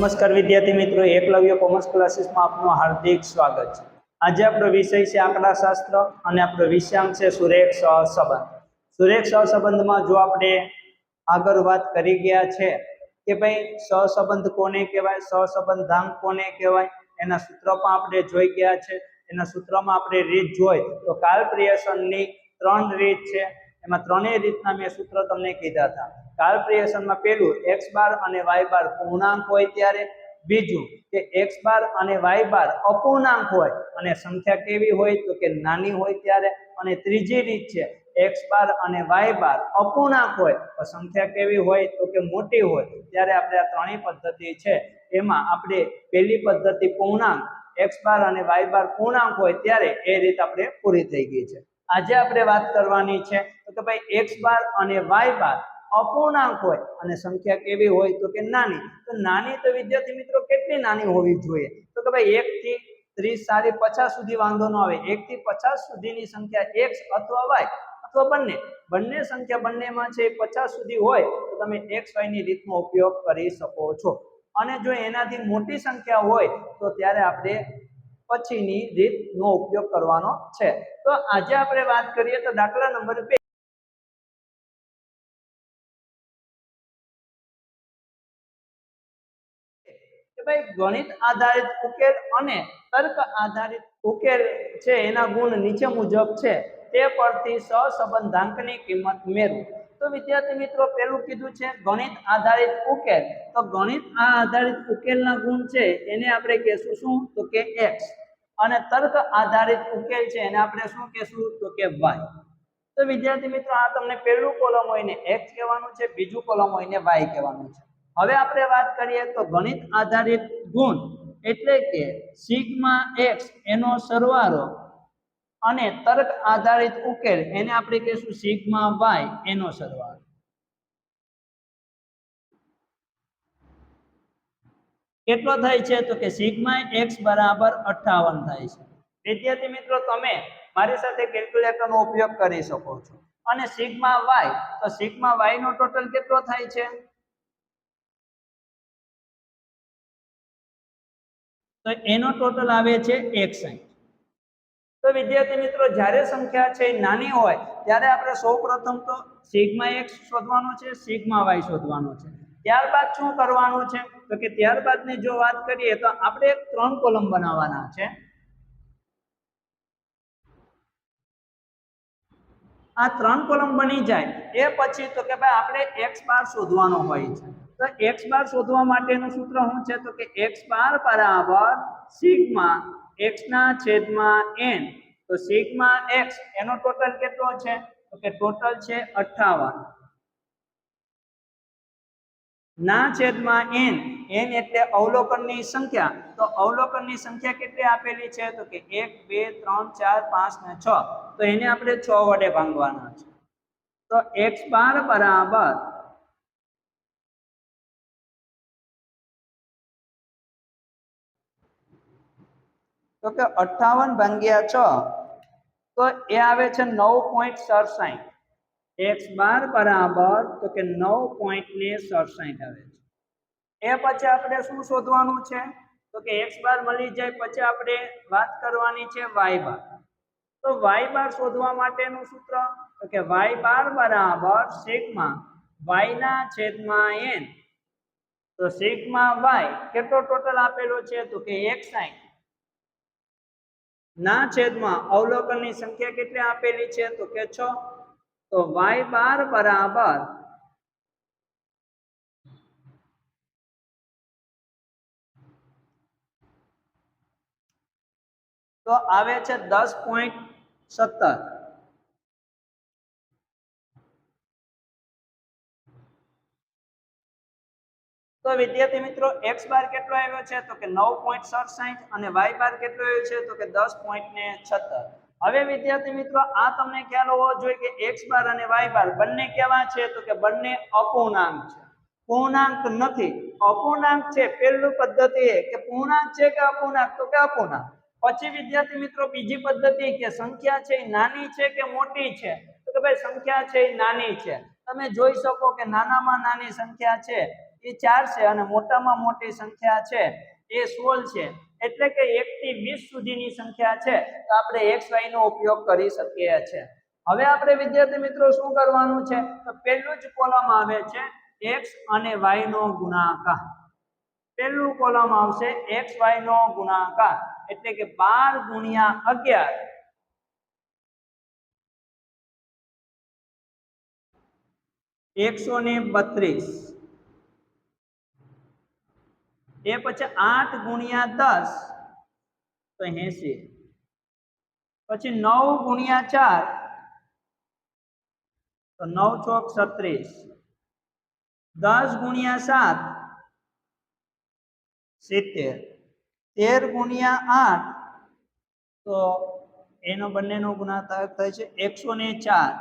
નમસ્કાર વિદ્યાર્થી મિત્રો, એકલવ્ય કોમર્સ ક્લાસીસમાં આપનું હાર્દિક સ્વાગત છે। આજે આપણો વિષય છે આંકડાશાસ્ત્ર અને આપણો વિષયાંક છે સુરેખ સહસંબંધ। સુરેખ સહસંબંધમાં જો આપણે આગળ વાત કરી ગયા છે કે ભાઈ સહસંબંધ કોને કહેવાય, સહસંબંધાંક કોને કહેવાય, એના સૂત્ર પણ આપણે જોઈ ગયા છે। એના સૂત્રમાં આપણે રીત જોઈ તો કાર્લ-પિયર્સનની 3 રીત છે, એમાં ત્રણેય રીતના મેં સૂત્ર તમને કીધા હતા। કાર્લ-પિયર્સનમાં પહેલું x બાર અને y બાર પૂર્ણાંક હોય ત્યારે, બીજું કે x બાર અને y બાર અપૂર્ણાંક હોય અને સંખ્યા કેવી હોય તો કે નાની હોય ત્યારે, અને ત્રીજી રીત છે x બાર અને y બાર અપૂર્ણાંક હોય તો સંખ્યા કેવી હોય તો કે મોટી હોય ત્યારે। આપણે આ ત્રણેય પદ્ધતિ છે એમાં આપણે પહેલી પદ્ધતિ પૂર્ણાંક x બાર અને y બાર પૂર્ણાંક હોય ત્યારે એ રીત આપણે પૂરી થઈ ગઈ છે। આજે આપણે વાત કરવાની છે તો કે ભાઈ x બાર અને y બાર અપૂર્ણાંક હોય અને સંખ્યા કેવી હોય તો કે નાની। તો નાની તો વિદ્યાર્થી મિત્રો કેટલી નાની હોવી જોઈએ તો કે ભાઈ 1 થી 30 40 50 સુધી વાંધો ન આવે। 1 થી 50 સુધીની સંખ્યા x અથવા y અથવા બંને સંખ્યા બંનેમાં છે 50 સુધી હોય તો તમે x y ની રીતનો ઉપયોગ કરી શકો છો। અને જો એનાથી મોટી સંખ્યા હોય તો ત્યારે આપણે પછીની રીતનો ઉપયોગ કરવાનો છે। તો આજે આપણે વાત કરીએ તો દાખલા નંબર 2 કે ભાઈ ગણિત આધારિત ઉકેલ અને તર્ક આધારિત ઉકેલ છે એના ગુણ નીચે મુજબ છે, તે પરથી સહસંબંધાંકની કિંમત મેળવો। તો વિદ્યાર્થી મિત્રો પહેલું કીધું છે ગણિત આધારિત ઉકેલ, તો ગણિત આધારિત ઉકેલના ગુણ છે એને આપણે કહેશું શું તો કે x, અને તર્ક આધારિત ઉકેલ છે એને આપણે શું કહેશું તો કે y। તો વિદ્યાર્થી મિત્રો આ તમને પહેલું કોલમ હોય ને x કહેવાનું છે, બીજું કોલમ હોય ને y કહેવાનું છે। હવે આપણે વાત કરીએ તો ગણિત આધારિત ગુણ એટલે કે સિગ્મા x એનો સરવાળો અને તર્ક આધારિત ઉકેલ એને આપણે કહીશું સિગ્મા y એનો સરવાળો। કેટલો થાય છે તો કે સિગ્મા x બરાબર 58 થાય છે। વિદ્યાર્થી મિત્રો તમે મારી સાથે કેલ્ક્યુલેટરનો ઉપયોગ કરી શકો છો। અને સિગ્મા y, તો સિગ્મા y નો ટોટલ કેટલો થાય છે તો એનો ટોટલ આવે છે 61। તો વિદ્યાર્થી મિત્રો જ્યારે સંખ્યા છે નાની હોય ત્યારે આપણે સૌપ્રથમ તો સિગ્મા x શોધવાનો છે, સિગ્મા y શોધવાનો છે। ત્યારબાદ શું કરવાનું છે તો કે ત્યારબાદની જો વાત કરીએ તો આપણે 3 કોલમ બનાવવાના છે। આ 3 કોલમ બની જાય એ પછી તો કે ભાઈ આપણે x બાર શોધવાનો હોય છે। તો x બાર શોધવા માટેનું સૂત્ર શું છે તો કે x બાર બરાબર સિગ્મા x ના છેદમાં n। તો સિગ્મા x એનો ટોટલ કેટલો છે તો કે ટોટલ છે 58 ના છેદમાં n, n એટલે અવલોકનની સંખ્યા। તો અવલોકનની સંખ્યા કેટલી આપેલી છે તો કે 1 2 3 4 5 ને 6, તો એને આપણે 6 વડે ભાંગવાના છે। તો x બાર બરાબર તો કે 58 ભાગ્યા 6 તો એ આવે છે 9.67। x બાર બરાબર તો કે 9.67 આવે છે। એ પછી આપણે શું શોધવાનું છે તો કે x બાર મળી જાય પછી આપણે વાત કરવાની છે y બાર। તો y બાર શોધવા માટેનું સૂત્ર તો કે y બાર બરાબર સિગ્મા y ના છેદમાં n। તો સિગ્મા y કેટલો ટોટલ આપેલો છે તો કે 61 ના છેદમાં અવલોકનની સંખ્યા કેટલી આપેલી છે તો કે 6। તો y બાર બરાબર તો આવે છે 10.17। તો વિદ્યાર્થી મિત્રો x બાર કેટલો આવ્યો છે તો કે 9.67 અને y બાર કેટલો આવ્યો છે તો કે 10.76। હવે વિદ્યાર્થી મિત્રો આ તમને ખ્યાલ હોવો જોઈએ કે x બાર અને y બાર બંને કેવા છે તો કે બંને અપૂર્ણાંક છે, પૂર્ણાંક નથી। અપૂર્ણાંક છે પહેલું પદ્ધતિ એ કે પૂર્ણાંક છે કે અપૂર્ણાંક તો કે અપૂર્ણાંક। પછી વિદ્યાર્થી મિત્રો બીજી પદ્ધતિ કે સંખ્યા છે નાની છે કે મોટી છે તો કે ભાઈ સંખ્યા છે નાની છે। તમે જોઈ શકો કે નાનામાં નાની સંખ્યા છે એ 4 છે અને મોટામાં મોટી સંખ્યા છે એ 16 છે, એટલે કે 1 થી 20 સુધીની સંખ્યા છે તો આપણે xy નો ઉપયોગ કરી શકીએ છીએ. હવે આપણે વિદ્યાર્થી મિત્રો શું કરવાનું છે તો પહેલું જ કોલમ આવે છે x અને y નો ગુણાકાર. પહેલું કોલમ આવશે xy નો ગુણાકાર એટલે કે 12 ગુણ્યા 11 132 એ પછી 8 ગુણ્યા 10 તો 80 પછી 9 ગુણ્યા 4 તો 9 ચોક 36 10 ગુણ્યા 7 70 13 ગુણ્યા 8 તો એનો બંનેનો ગુણાકાર થાય છે 104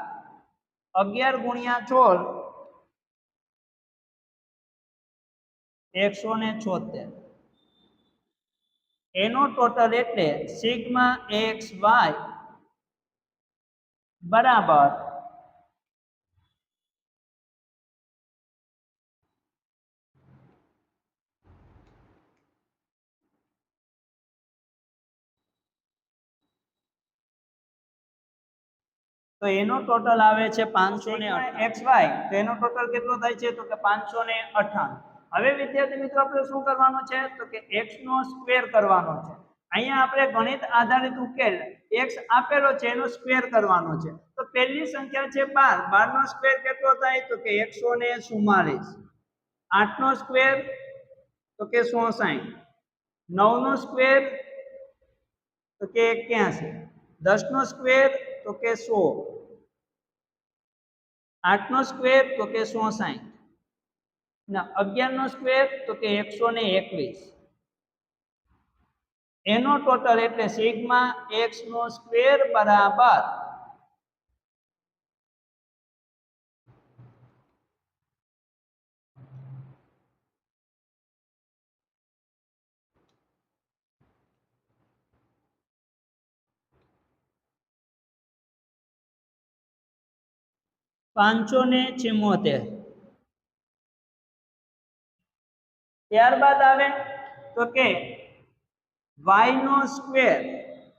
11 ગુણ્યા 16 176 એનો ટોટલ એટલે સિગ્મા એક્સ વાય બરાબર તો એનો ટોટલ આવે છે 558 xy તો એનો ટોટલ કેટલો થાય છે તો કે 558. હવે વિદ્યાર્થી મિત્રો આપણે શું કરવાનું છે તો કે x નો સ્ક્વેર કરવાનો છે. અહીંયા આપણે ગણિત આધારિત ઉકેલ x આપેલો છે એનો સ્ક્વેર કરવાનો છે. તો પહેલી સંખ્યા છે 12, 12 નો સ્ક્વેર કેટલો થાય તો કે 144, 8 નો સ્ક્વેર તો કે 160, 9 નો સ્ક્વેર તો કે 81, 10 નો સ્ક્વેર તો કે 100, 8 નો સ્ક્વેર તો કે 160 ને 11 નો સ્ક્વેર તો કે 121. એનો ટોટલ એટલે સિગ્મા x નો સ્ક્વેર બરાબર 574. ત્યારબાદ આવે તો કે y નો સ્ક્વેર.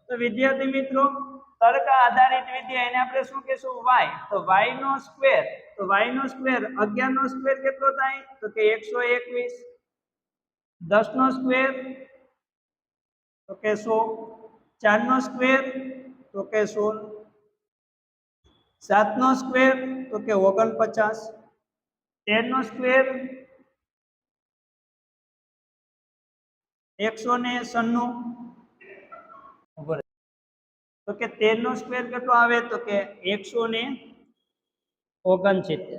તો વિદ્યાર્થી મિત્રો તર્ક આધારિત વિદ્યા એને આપણે શું કહીશું y. તો y નો સ્ક્વેર, તો y નો સ્ક્વેર 11 નો સ્ક્વેર કેટલો થાય તો કે 121, 10 નો સ્ક્વેર તો કે 100, 4 નો સ્ક્વેર તો કે 16, 7 નો સ્ક્વેર તો કે 49, 13 નો સ્ક્વેર 196, તો કે 13 નો સ્ક્વેર કેટલો આવે તો કે 169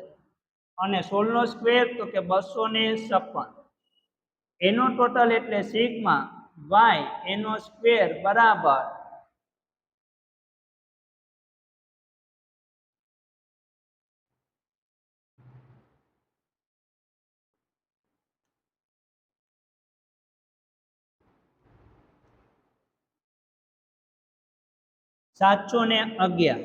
અને 16 નો સ્ક્વેર તો કે 256. એનો ટોટલ એટલે સિગ્મા y એનો સ્ક્વેર બરાબર 711.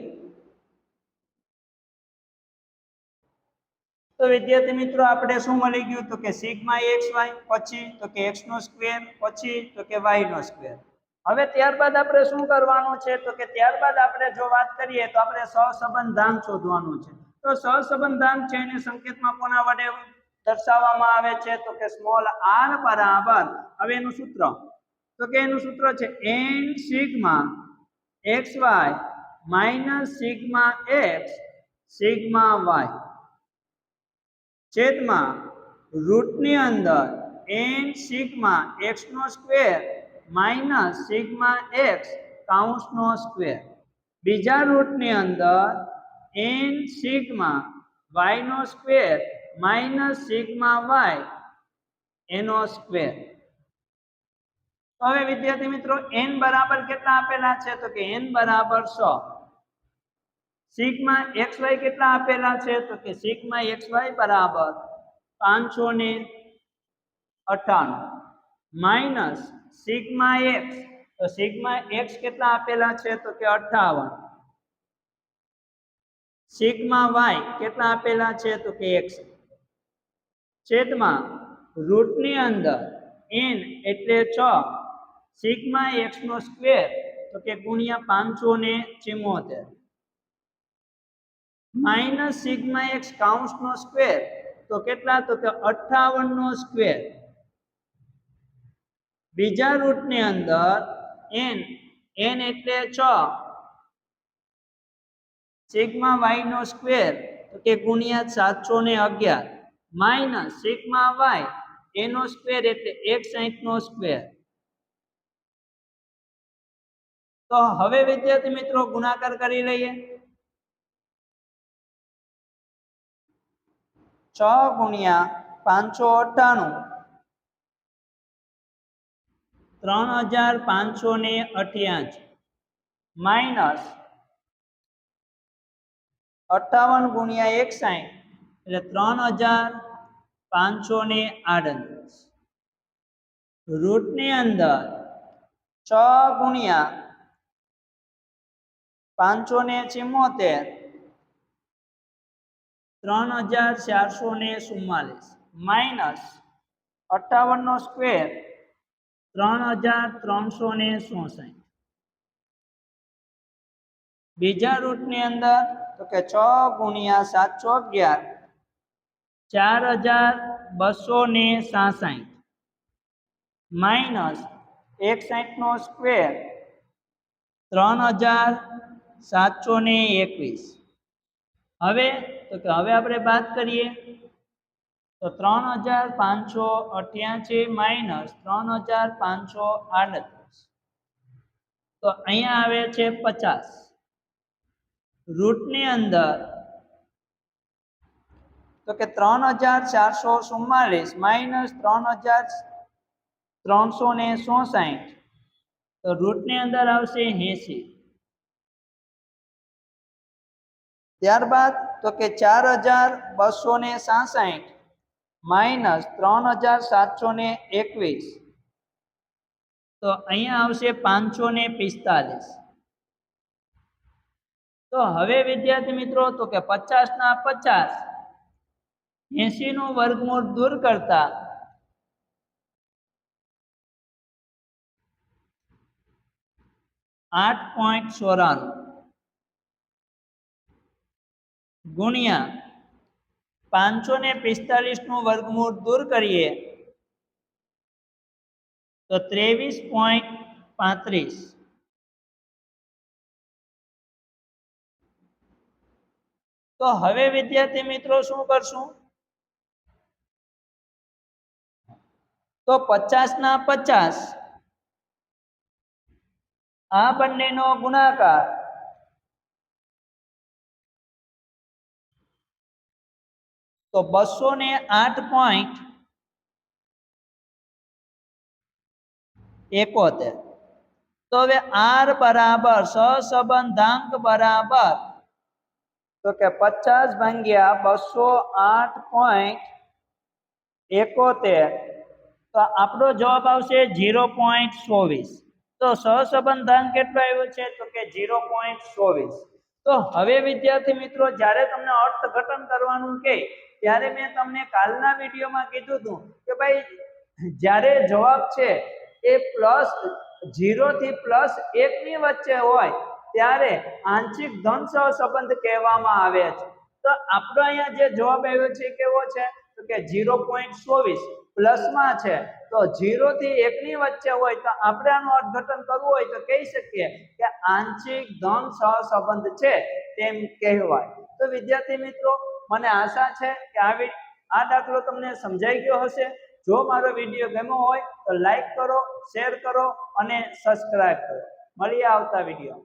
તો વિદ્યાર્થી મિત્રો આપણે શું મળી ગયું તો કે સિગ્મા xy પછી તો કે x નો સ્ક્વેર પછી તો કે y નો સ્ક્વેર. હવે ત્યારબાદ આપણે શું કરવાનું છે તો કે ત્યારબાદ આપણે જો વાત કરીએ તો આપણે સહસંબંધાંક શોધવાનું છે. તો સહસંબંધાંક છે એને સંકેતમાં કોના વડે દર્શાવવામાં આવે છે તો કે સ્મોલ r બરાબર. હવે એનું સૂત્ર તો કે એનું સૂત્ર છે n sigma xy minus sigma x sigma y છેદમાં રૂટની અંદર n સિગ્મા x નો સ્ક્વેર માઈનસ સિગ્મા x કાઉન્સનો સ્ક્વેર, બીજા રૂટની અંદર n સિગ્મા y નો સ્ક્વેર માઈનસ સિગ્મા y એનો સ્ક્વેર. હવે વિદ્યાર્થી મિત્રો n બરાબર કેટલા આપેલા છે તો કે n બરાબર 100. સિગ્મા xy કેટલા આપેલા છે તો કે સિગ્મા xy બરાબર 598 માઈનસ સિગ્મા x, તો સિગ્મા x કેટલા આપેલા છે તો કે 58, સિગ્મા y કેટલા આપેલા છે તો કે 100. છેદમાં રૂટની અંદર n એટલે 6 સિગ્મા x નો સ્ક્વેર તો કે ગુણ્યા 574 માઇનસ સિગ્મા x કાઉન્સનો સ્ક્વેર તો કેટલા તો કે 58 નો સ્ક્વેર બીજા રૂટની અંદર n એટલે 6 સિગ્મા y નો સ્ક્વેર તો કે ગુણ્યા 711 માઇનસ સિગ્મા y એનો સ્ક્વેર એટલે 160 નો સ્ક્વેર. તો હવે વિદ્યાર્થી મિત્રો ગુણાકાર કરી લઈએ. 6 ગુણ્યા 598 3588 માઇનસ 58 ગુણ્યા 160 એટલે 3538 રૂટની અંદર 6 ગુણ્યા 574 3444 માઇનસ 58 નો સ્ક્વેર 3364 બીજા રૂટની અંદર તો કે 6 ગુણ્યા 711 4266 માઇનસ 61 નો સ્ક્વેર 3721 હવે આપણે બાદ કરીએ તો 3588 માઇનસ 3538 તો અહીંયા આવે છે 50 રૂટની અંદર તો કે 3444 માઇનસ 3364 તો રૂટની અંદર આવશે 80 ત્યારબાદ તો કે 4266 માઇનસ 3721 તો અહીંયા આવશે 545 તો હવે વિદ્યાર્થી મિત્રો તો કે 50 ના 50 80 નું વર્ગમૂળ દૂર કરતા 8.94 ગુણ્યા 545 નું વર્ગમૂળ દૂર કરીએ તો 23.35 તો હવે વિદ્યાર્થી મિત્રો શું કરશું તો 50 ના 50 આ બંનેનો ગુણાકાર તો 208.71 તો હવે r બરાબર સહસંબંધાંક બરાબર તો કે 50 ભાગ્યા 208.71 તો આપણો જવાબ આવશે 0.24 તો સહસંબંધાંક કેટલો આવ્યો છે તો કે 0.24 તો હવે વિદ્યાર્થી મિત્રો જ્યારે તમને અર્થઘટન કરવાનું કે ત્યારે મેં તમને કાલના વિડીયોમાં કીધું હતું કે ભાઈ જ્યારે જવાબ છે એ +0 થી +1 ની વચ્ચે હોય ત્યારે આંશિક ધન સહસંબંધ કહેવામાં આવે છે. તો આપણો અહીંયા જે જવાબ આવ્યો છે કેવો છે તો કે 0.24 પ્લસમાં છે તો 0 થી 1 ની વચ્ચે હોય તો આપણે આનું અર્થઘટન કરવું હોય તો કહી શકીએ કે આંશિક ધન સહસંબંધ છે તેમ કહેવાય. તો વિદ્યાર્થી મિત્રો મને આશા છે કે આ દાખલો તમને સમજાઈ ગયો હશે. જો મારો વિડીયો ગમ્યો હોય તો લાઈક કરો, શેર કરો અને સબસ્ક્રાઇબ કરો. મળીએ આવતા વિડીયો.